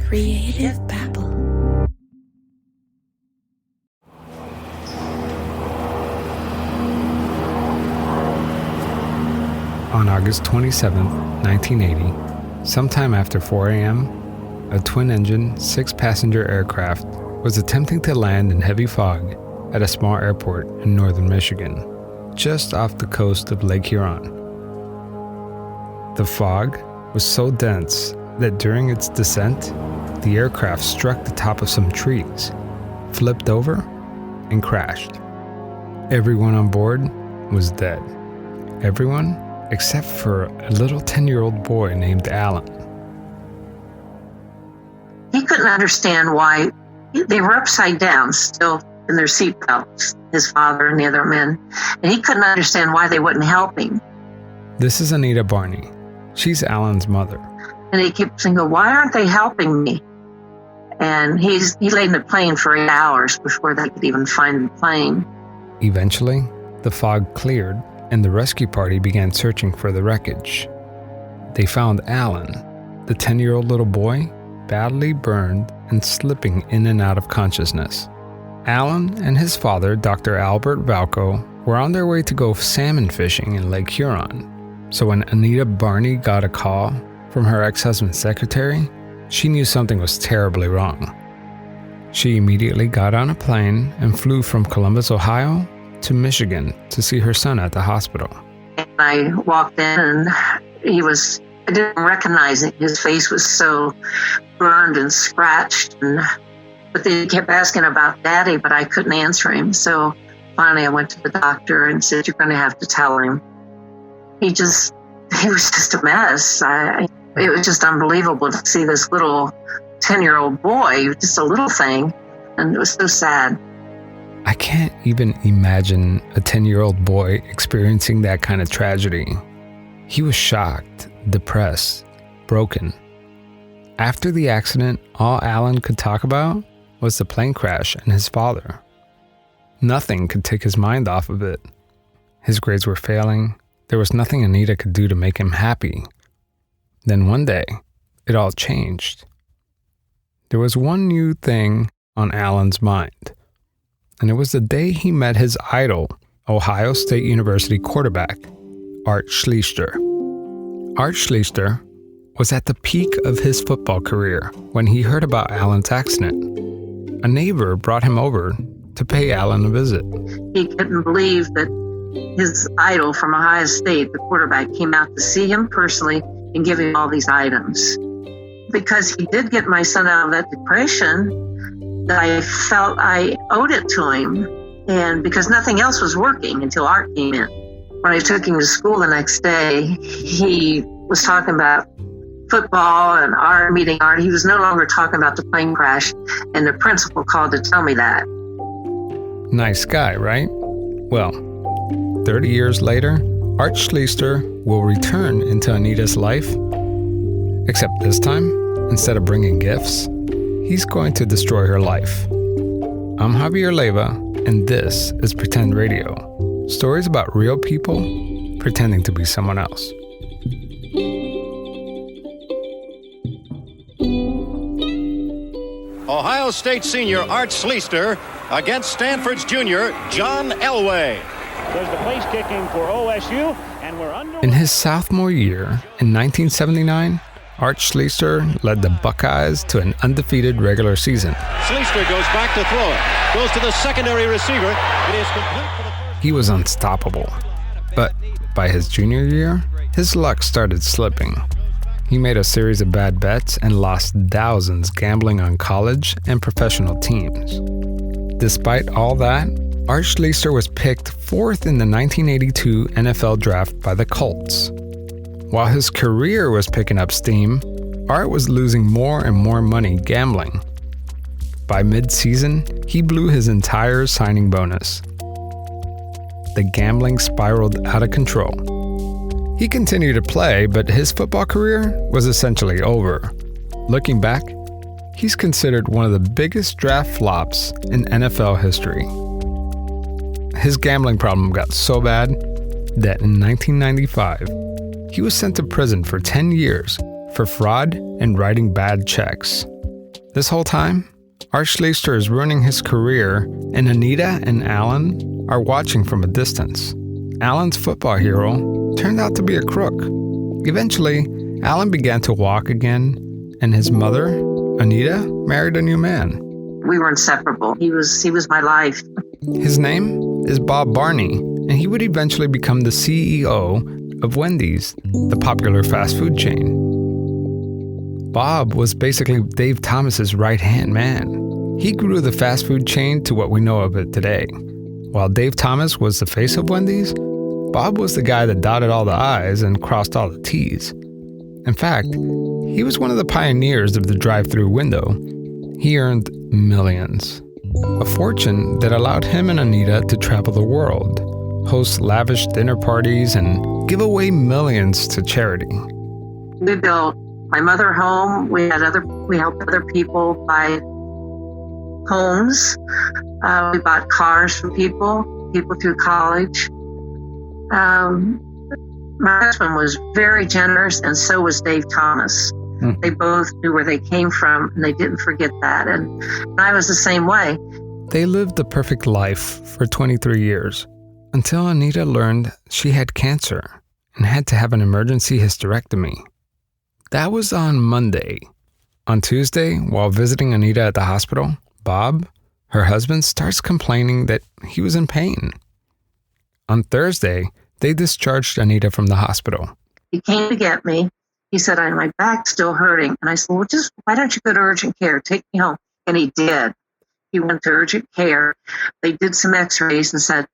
Creative Babble. On August 27, 1980, sometime after 4 a.m., a twin-engine, 6-passenger aircraft was attempting to land in heavy fog at a small airport in northern Michigan, just off the coast of Lake Huron. The fog was so dense that during its descent, the aircraft struck the top of some trees, flipped over, and crashed. Everyone on board was dead. Everyone except for a little 10-year-old boy named Alan. He couldn't understand why they were upside down still in their seatbelts, his father and the other men, and he couldn't understand why they wouldn't help him. This is Anita Barney. She's Alan's mother. And he kept saying, why aren't they helping me? And he laid in the plane for 8 hours before they could even find the plane. Eventually, the fog cleared and the rescue party began searching for the wreckage. They found Alan, the 10-year-old little boy, badly burned and slipping in and out of consciousness. Alan and his father, Dr. Albert Valco, were on their way to go salmon fishing in Lake Huron. So when Anita Barney got a call from her ex-husband's secretary, she knew something was terribly wrong. She immediately got on a plane and flew from Columbus, Ohio, to Michigan to see her son at the hospital. I walked in and I didn't recognize it. His face was so burned and scratched. But they kept asking about Daddy, but I couldn't answer him. So finally I went to the doctor and said, you're going to have to tell him. He was just a mess. It was just unbelievable to see this little 10-year-old boy, just a little thing. And it was so sad. I can't even imagine a 10-year-old boy experiencing that kind of tragedy. He was shocked, depressed, broken. After the accident, all Alan could talk about was the plane crash and his father. Nothing could take his mind off of it. His grades were failing. There was nothing Anita could do to make him happy. Then one day, it all changed. There was one new thing on Alan's mind. And it was the day he met his idol, Ohio State University quarterback, Art Schlichter. Art Schlichter was at the peak of his football career when he heard about Alan's accident. A neighbor brought him over to pay Alan a visit. He couldn't believe that his idol from Ohio State, the quarterback, came out to see him personally and give him all these items. Because he did get my son out of that depression, that I felt I owed it to him, and because nothing else was working until Art came in. When I took him to school the next day, he was talking about football and Art, meeting Art. He was no longer talking about the plane crash, and the principal called to tell me that. Nice guy, right? Well, 30 years later, Art Schlichter will return into Anita's life, except this time, instead of bringing gifts, he's going to destroy her life. I'm Javier Leiva, and this is Pretend Radio. Stories about real people pretending to be someone else. Ohio State senior Art Schlichter against Stanford's junior John Elway. There's the place kicking for OSU, and we're under. In his sophomore year, in 1979, Art Schlichter led the Buckeyes to an undefeated regular season. Schlichter goes back to throw it. Goes to the secondary receiver. It is complete for the first. He was unstoppable. But by his junior year, his luck started slipping. He made a series of bad bets and lost thousands gambling on college and professional teams. Despite all that, Art Schlichter was picked 4th in the 1982 NFL draft by the Colts. While his career was picking up steam, Art was losing more and more money gambling. By mid-season, he blew his entire signing bonus. The gambling spiraled out of control. He continued to play, but his football career was essentially over. Looking back, he's considered one of the biggest draft flops in NFL history. His gambling problem got so bad that in 1995, he was sent to prison for 10 years for fraud and writing bad checks. This whole time, Art Schlichter is ruining his career, and Anita and Alan are watching from a distance. Alan's football hero turned out to be a crook. Eventually, Alan began to walk again, and his mother, Anita, married a new man. We were inseparable. He was my life. His name is Bob Barney, and he would eventually become the CEO of Wendy's, the popular fast food chain. Bob was basically Dave Thomas's right-hand man. He grew the fast food chain to what we know of it today. While Dave Thomas was the face of Wendy's, Bob was the guy that dotted all the I's and crossed all the T's. In fact, he was one of the pioneers of the drive-through window. He earned millions, a fortune that allowed him and Anita to travel the world, host lavish dinner parties, and give away millions to charity. We built my mother home. We helped other people buy homes. We bought cars for people through college. My husband was very generous, and so was Dave Thomas. They both knew where they came from, and they didn't forget that. And I was the same way. They lived the perfect life for 23 years, until Anita learned she had cancer and had to have an emergency hysterectomy. That was on Monday. On Tuesday, while visiting Anita at the hospital, Bob, her husband, starts complaining that he was in pain. On Thursday, they discharged Anita from the hospital. He came to get me. He said, my back's still hurting. And I said, well, why don't you go to urgent care? Take me home. And he did. He went to urgent care. They did some x-rays and said,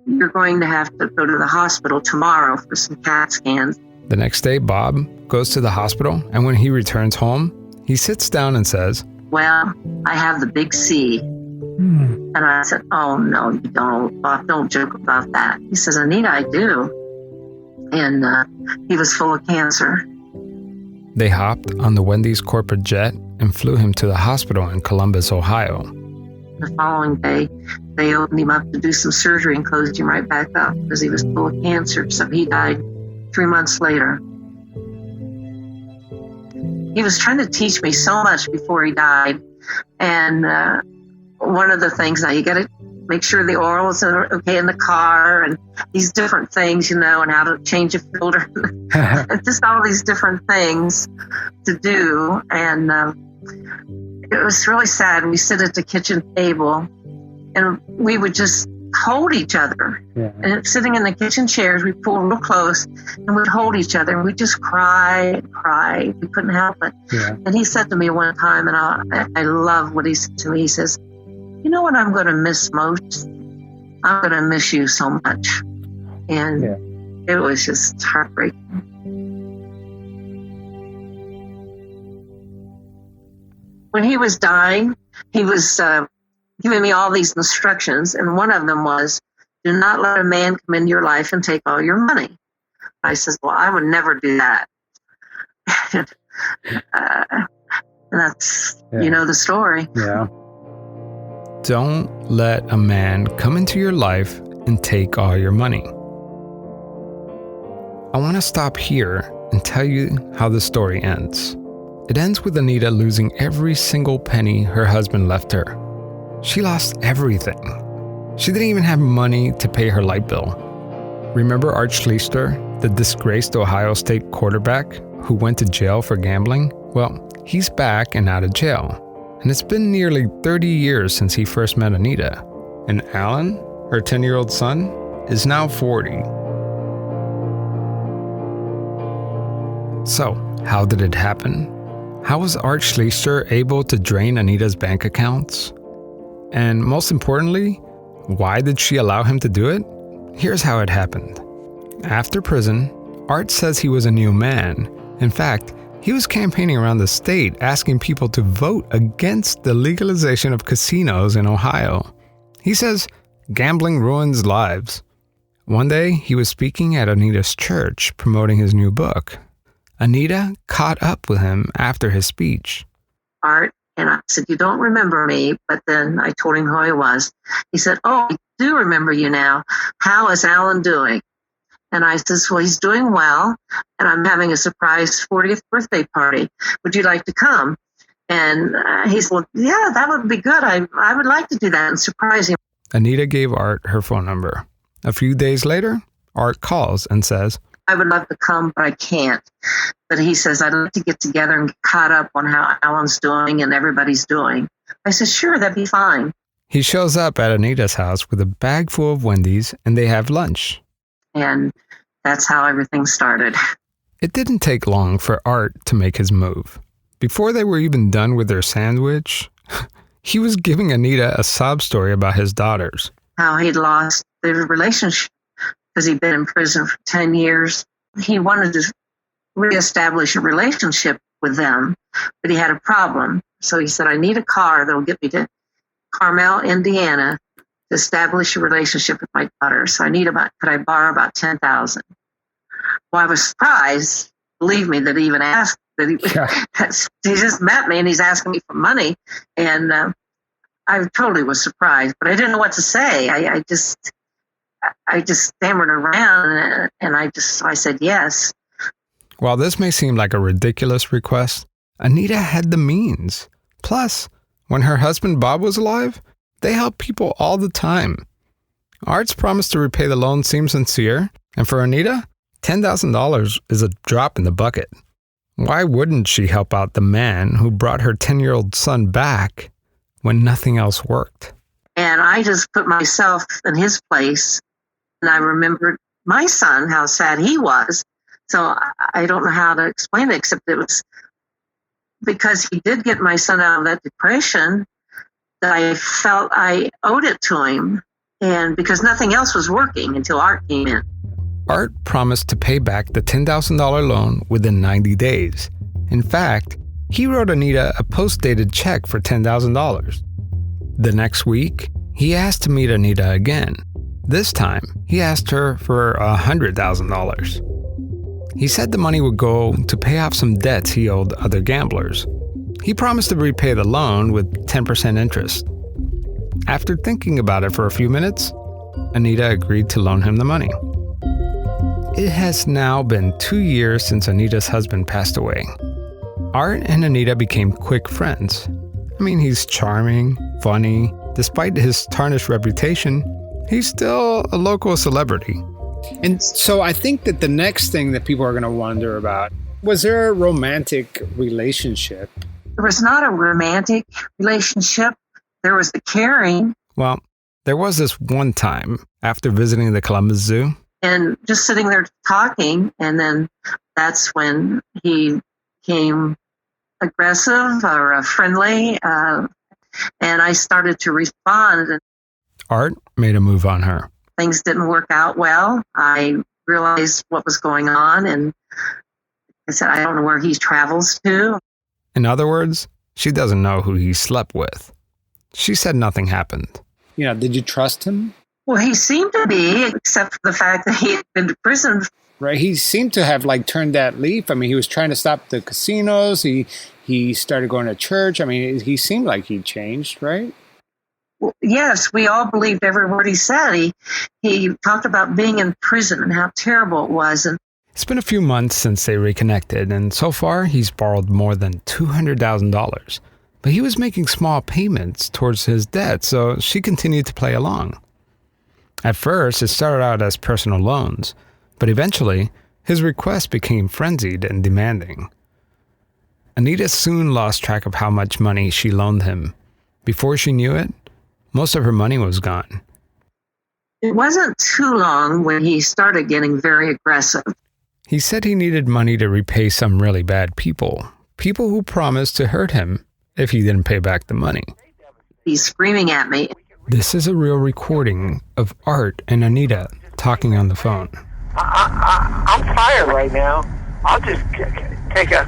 you're going to have to go to the hospital tomorrow for some CAT scans. The next day, Bob goes to the hospital, and when he returns home, he sits down and says, well, I have the big C. And I said, oh, no, you don't. Bob, don't joke about that. He says, Anita, I do. And he was full of cancer. They hopped on the Wendy's corporate jet and flew him to the hospital in Columbus, Ohio. The following day, they opened him up to do some surgery and closed him right back up because he was full of cancer. So he died 3 months later. He was trying to teach me so much before he died. And one of the things, now you got to make sure the oils are okay in the car and these different things, and how to change a filter. Just all these different things to do. And it was really sad. We sit at the kitchen table and we would just hold each other. Yeah. And sitting in the kitchen chairs, we pulled real close and we'd hold each other and we'd just cry and cry. We couldn't help it. Yeah. And he said to me one time, and I love what he said to me. He says, you know what I'm going to miss most? I'm going to miss you so much. And it was just heartbreaking. When he was dying, he was giving me all these instructions, and one of them was, do not let a man come into your life and take all your money. I says, well, I would never do that. And that's, the story. Yeah. Don't let a man come into your life and take all your money. I want to stop here and tell you how the story ends. It ends with Anita losing every single penny her husband left her. She lost everything. She didn't even have money to pay her light bill. Remember Art Schlichter, the disgraced Ohio State quarterback who went to jail for gambling? Well, he's back and out of jail. And it's been nearly 30 years since he first met Anita. And Alan, her 10-year-old son, is now 40. So, how did it happen? How was Art Schlichter able to drain Anita's bank accounts? And most importantly, why did she allow him to do it? Here's how it happened. After prison, Art says he was a new man. In fact, he was campaigning around the state asking people to vote against the legalization of casinos in Ohio. He says gambling ruins lives. One day, he was speaking at Anita's church promoting his new book. Anita caught up with him after his speech. Art, and I said, you don't remember me, but then I told him who I was. He said, oh, I do remember you now. How is Alan doing? And I said, well, he's doing well, and I'm having a surprise 40th birthday party. Would you like to come? And he said, well, yeah, that would be good. I would like to do that and surprise him. Anita gave Art her phone number. A few days later, Art calls and says, I would love to come, but I can't. But he says, I'd like to get together and get caught up on how Alan's doing and everybody's doing. I said, sure, that'd be fine. He shows up at Anita's house with a bag full of Wendy's, and they have lunch. And that's how everything started. It didn't take long for Art to make his move. Before they were even done with their sandwich, he was giving Anita a sob story about his daughters. How he'd lost the relationship because he'd been in prison for 10 years. He wanted to reestablish a relationship with them, but he had a problem. So he said, I need a car that'll get me to Carmel, Indiana, to establish a relationship with my daughter. So could I borrow about $10,000? Well, I was surprised, believe me, that he even asked. That he just met me and he's asking me for money. And I totally was surprised, but I didn't know what to say. I just stammered around and I said yes. While this may seem like a ridiculous request, Anita had the means. Plus, when her husband Bob was alive, they helped people all the time. Art's promise to repay the loan seemed sincere, and for Anita, $10,000 is a drop in the bucket. Why wouldn't she help out the man who brought her 10-year-old son back when nothing else worked? And I just put myself in his place, and I remembered my son, how sad he was. So I don't know how to explain it, except it was because he did get my son out of that depression that I felt I owed it to him, and because nothing else was working until Art came in. Art promised to pay back the $10,000 loan within 90 days. In fact, he wrote Anita a post-dated check for $10,000. The next week, he asked to meet Anita again. This time, he asked her for $100,000. He said the money would go to pay off some debts he owed other gamblers. He promised to repay the loan with 10% interest. After thinking about it for a few minutes, Anita agreed to loan him the money. It has now been 2 years since Anita's husband passed away. Art and Anita became quick friends. I mean, he's charming, funny. Despite his tarnished reputation, he's still a local celebrity. And so I think that the next thing that people are going to wonder about, was there a romantic relationship? There was not a romantic relationship. There was the caring. Well, there was this one time after visiting the Columbus Zoo. And just sitting there talking, and then that's when he became aggressive or friendly, and I started to respond. Art made a move on her. Things didn't work out well. I realized what was going on, and I said, I don't know where he travels to. In other words, she doesn't know who he slept with. She said nothing happened. Did you trust him? Well, he seemed to be, except for the fact that he had been to prison. Right. He seemed to have turned that leaf. I mean, he was trying to stop the casinos. He started going to church. I mean, he seemed like he changed, right? Well, yes, we all believed every word he said. He talked about being in prison and how terrible it was. And it's been a few months since they reconnected, and so far he's borrowed more than $200,000. But he was making small payments towards his debt, so she continued to play along. At first, it started out as personal loans, but eventually, his requests became frenzied and demanding. Anita soon lost track of how much money she loaned him. Before she knew it, most of her money was gone. It wasn't too long when he started getting very aggressive. He said he needed money to repay some really bad people who promised to hurt him if he didn't pay back the money. He's screaming at me. This is a real recording of Art and Anita talking on the phone. I'm tired right now. I'll just take a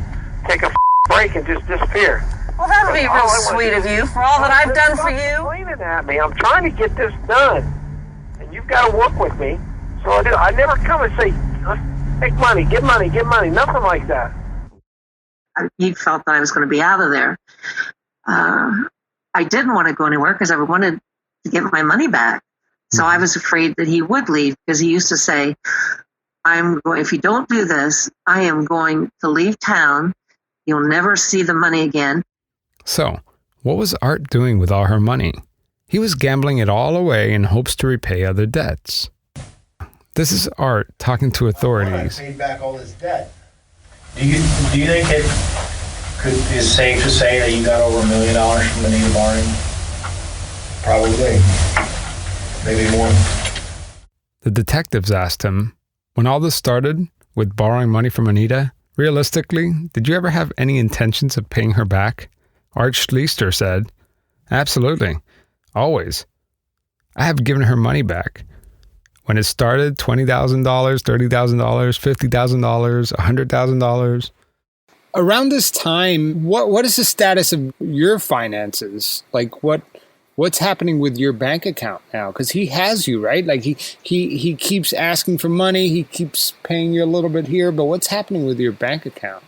break and just disappear. Well, that would be real sweet of you for all that I've done for you. Screaming at me. I'm trying to get this done, and you've got to work with me. So I never come and say, take money, get money, nothing like that. He felt that I was going to be out of there. I didn't want to go anywhere because I wanted to get my money back. So I was afraid that he would leave because he used to say, if you don't do this, I am going to leave town. You'll never see the money again. So, what was Art doing with all her money? He was gambling it all away in hopes to repay other debts. This is Art talking to authorities. I paid back all this debt. Do you think it is safe to say that you got over $1 million from Anita Barney? Probably. Maybe more. The detectives asked him, when all this started, with borrowing money from Anita, realistically, did you ever have any intentions of paying her back? Art Schlichter said, absolutely. Always. I have given her money back. When it started, $20,000, $30,000, $50,000, $100,000. Around this time, what is the status of your finances? Like what's happening with your bank account now? Because he has you, right? Like he keeps asking for money. He keeps paying you a little bit here. But what's happening with your bank account?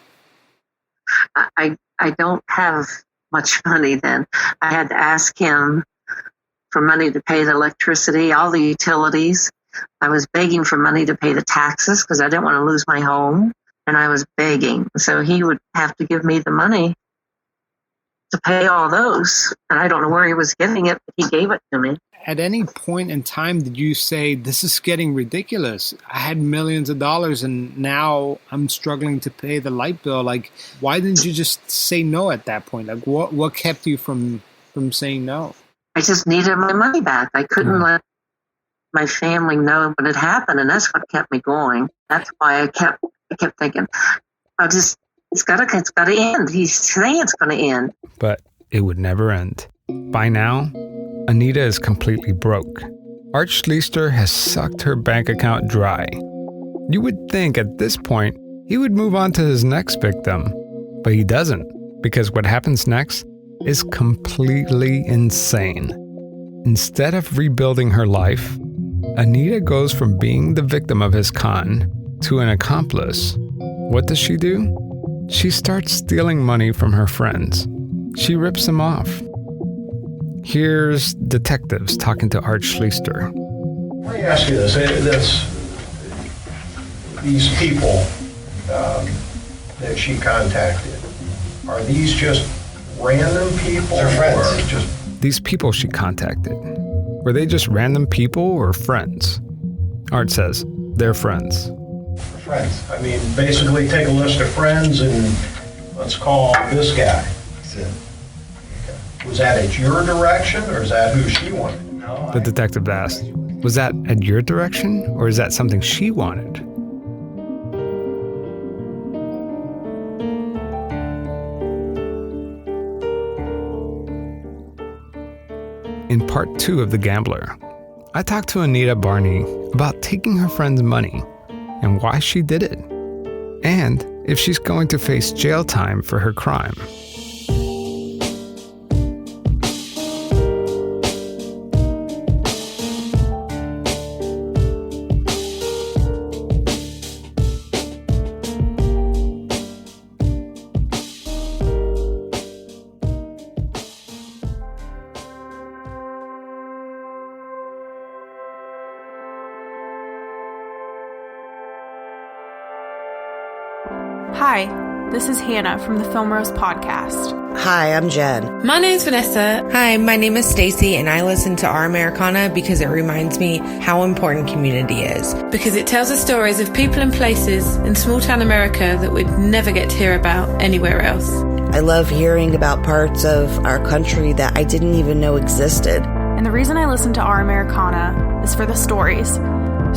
I don't have much money then. I had to ask him for money to pay the electricity, all the utilities. I was begging for money to pay the taxes because I didn't want to lose my home. And I was begging. So he would have to give me the money to pay all those. And I don't know where he was getting it, but he gave it to me. At any point in time, did you say, this is getting ridiculous? I had millions of dollars and now I'm struggling to pay the light bill. Like, why didn't you just say no at that point? Like, what kept you from saying no? I just needed my money back. I couldn't let my family know what had happened. And that's what kept me going. That's why I kept thinking, it's got to end. He's saying it's going to end. But it would never end. By now, Anita is completely broke. Art Schlichter has sucked her bank account dry. You would think at this point, he would move on to his next victim. But he doesn't, because what happens next is completely insane. Instead of rebuilding her life, Anita goes from being the victim of his con to an accomplice. What does she do? She starts stealing money from her friends. She rips them off. Here's detectives talking to Art Schlichter. Let me ask you this. These people that she contacted, are these just random people? They're friends. Or just... These people she contacted, were they just random people or friends? Art says, they're friends. Friends. I mean, basically take a list of friends and let's call this guy. That's it. Okay. Was that at your direction or is that who she wanted? No. The detective asked, was that at your direction or is that something she wanted? In part 2 of The Gambler, I talked to Anita Barney about taking her friend's money and why she did it, and if she's going to face jail time for her crime. Hi, this is Hannah from the Film Rose podcast. Hi, I'm Jen. My name's Vanessa. Hi, my name is Stacy, and I listen to Our Americana because it reminds me how important community is. Because it tells us stories of people and places in small-town America that we'd never get to hear about anywhere else. I love hearing about parts of our country that I didn't even know existed. And the reason I listen to Our Americana is for the stories.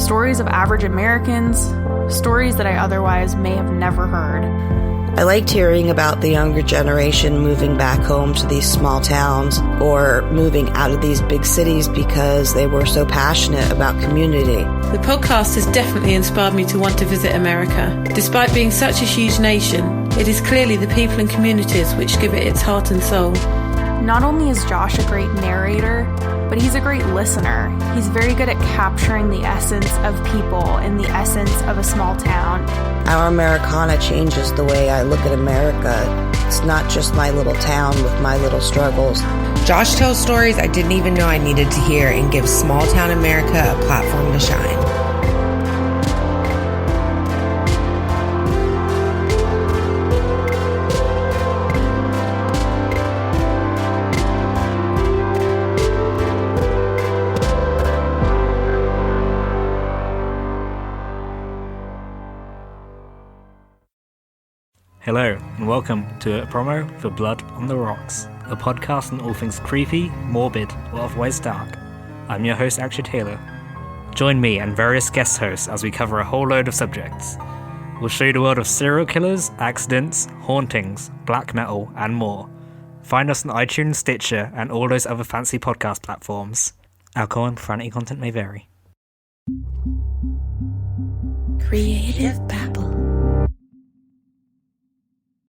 Stories of average Americans, stories that I otherwise may have never heard. I liked hearing about the younger generation moving back home to these small towns or moving out of these big cities because they were so passionate about community. The podcast has definitely inspired me to want to visit America. Despite being such a huge nation, it is clearly the people and communities which give it its heart and soul. Not only is Josh a great narrator, but he's a great listener. He's very good at capturing the essence of people and the essence of a small town. Our Americana changes the way I look at America. It's not just my little town with my little struggles. Josh tells stories I didn't even know I needed to hear and gives small town America a platform to shine. Hello, and welcome to a promo for Blood on the Rocks, a podcast on all things creepy, morbid, or otherwise dark. I'm your host, Art Schlichter. Join me and various guest hosts as we cover a whole load of subjects. We'll show you the world of serial killers, accidents, hauntings, black metal, and more. Find us on iTunes, Stitcher, and all those other fancy podcast platforms. Alcohol and profanity content may vary. Creative Babble.